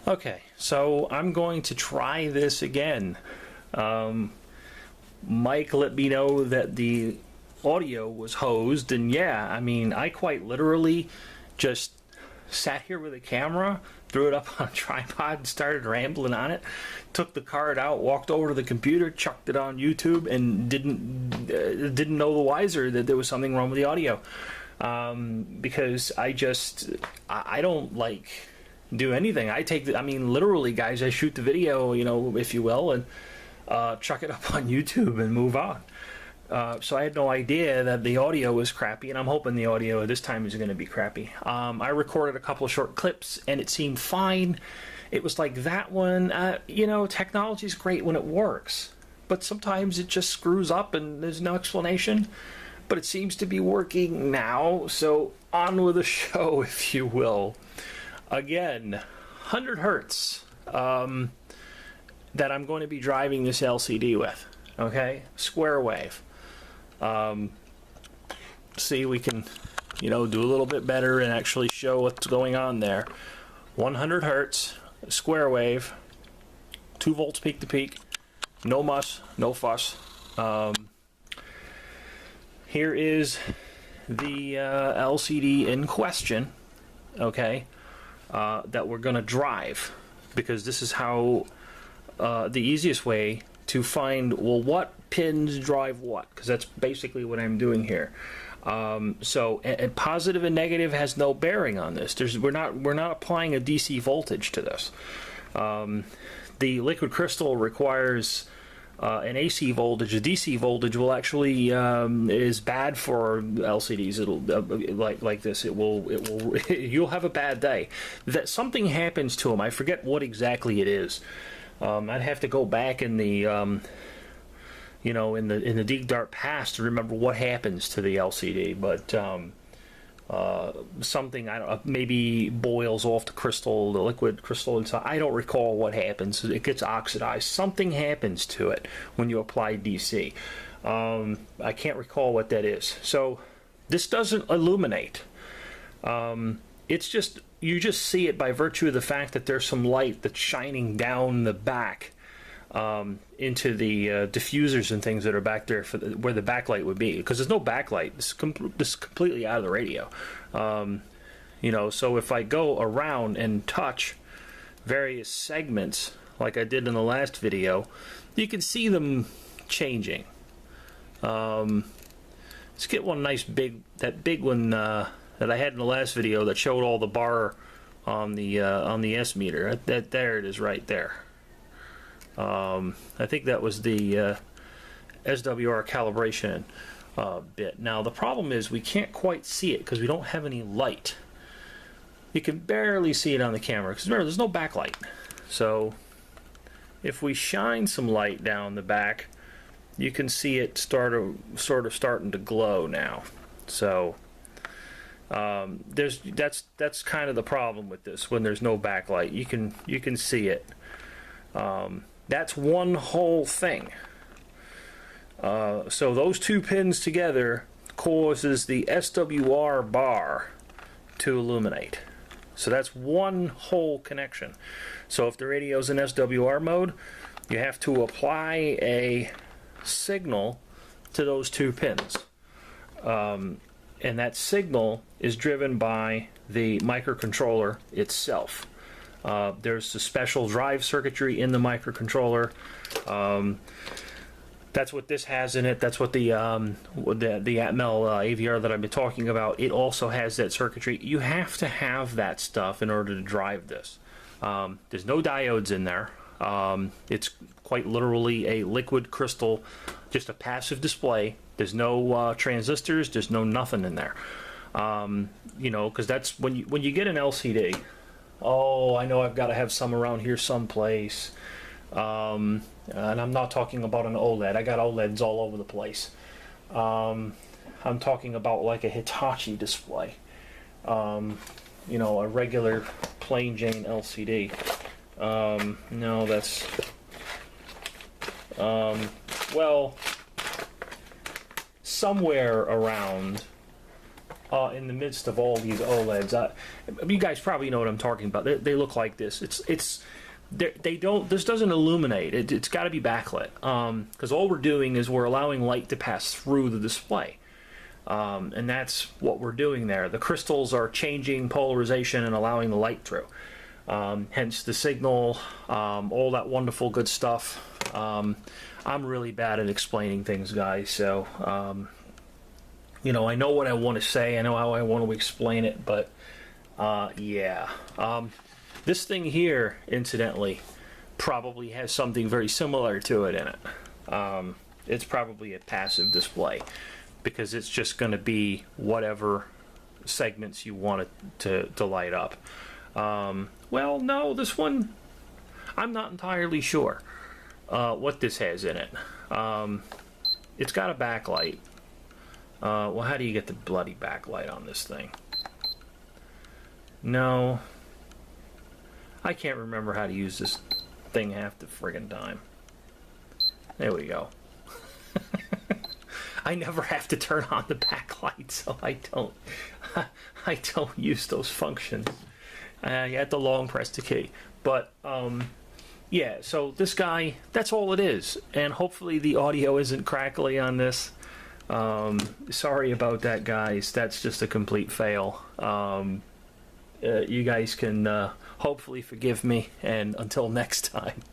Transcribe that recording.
Okay, so I'm going to try this again. Mike let me know that the audio was hosed, and yeah, I mean, I quite literally just sat here with a camera, threw it up on a tripod, and started rambling on it. Took the card out, walked over to the computer, chucked it on YouTube, and didn't know the wiser that there was something wrong with the audio. Because I don't like do anything. I mean, literally, guys, I shoot the video, if you will, and chuck it up on YouTube and move on. So I had no idea that the audio was crappy, and I'm hoping the audio this time is going to be crappy. I recorded a couple of short clips, and it seemed fine. It was like that one. Technology's great when it works, but sometimes it just screws up, and there's no explanation. But it seems to be working now, so on with the show, if you will. Again, 100 hertz that I'm going to be driving this LCD with. Okay, square wave. See, we can, do a little bit better and actually show what's going on there. 100 hertz, square wave, 2 volts peak to peak, no muss, no fuss. Here is the LCD in question, okay, that we're going to drive, because this is how the easiest way to find, well, what pins drive what, because that's basically what I'm doing here. So positive and negative has no bearing on this. We're not applying a DC voltage to this. The liquid crystal requires an AC voltage. A DC voltage will actually is bad for LCDs. It'll like this. It will you'll have a bad day. That something happens to them. I forget what exactly it is. I'd have to go back in the in the deep dark past to remember what happens to the LCD, but something, I don't, maybe boils off the crystal, the liquid crystal inside. I don't recall what happens. It gets oxidized. Something happens to it when you apply DC. I can't recall what that is. So this doesn't illuminate. It's just, you just see it by virtue of the fact that there's some light that's shining down the back into the diffusers and things that are back there for where the backlight would be, because there's no backlight. This is completely out of the radio. So if I go around and touch various segments like I did in the last video, you can see them changing. Let's get one nice big one that I had in the last video that showed all the bar on the S meter. There it is, right there. I think that was the SWR calibration bit. Now the problem is we can't quite see it because we don't have any light. You can barely see it on the camera because remember, there's no backlight. So if we shine some light down the back, you can see it sort of starting to glow now. So that's kind of the problem with this. When there's no backlight, you can see it. That's one whole thing. So those two pins together causes the SWR bar to illuminate. So that's one whole connection. So if the radio's in SWR mode, you have to apply a signal to those two pins. And that signal is driven by the microcontroller itself. There's a special drive circuitry in the microcontroller. That's what this has in it. That's what the Atmel AVR that I've been talking about, it also has that circuitry. You have to have that stuff in order to drive this. There's no diodes in there. It's quite literally a liquid crystal, just a passive display. There's no transistors. There's no nothing in there. Because that's when you get an LCD. Oh, I know I've got to have some around here someplace. And I'm not talking about an OLED. I got OLEDs all over the place. I'm talking about like a Hitachi display. A regular plain Jane LCD. No, that's... well, somewhere around in the midst of all these OLEDs. You guys probably know what I'm talking about. They look like this. They don't. This doesn't illuminate. It's got to be backlit. Because all we're doing is we're allowing light to pass through the display. And that's what we're doing there. The crystals are changing polarization and allowing the light through. Hence the signal, all that wonderful good stuff. I'm really bad at explaining things, guys, so you know, I know what I want to say, I know how I want to explain it, but yeah. This thing here, incidentally, probably has something very similar to it in it. It's probably a passive display, because it's just going to be whatever segments you want it to light up. Well, no, this one, I'm not entirely sure what this has in it. It's got a backlight. Well, how do you get the bloody backlight on this thing? No. I can't remember how to use this thing half the friggin' time. There we go. I never have to turn on the backlight, so I don't use those functions. You have to long press the key. But yeah, so this guy, that's all it is. And hopefully the audio isn't crackly on this. Sorry about that, guys. That's just a complete fail. You guys can hopefully forgive me, and until next time.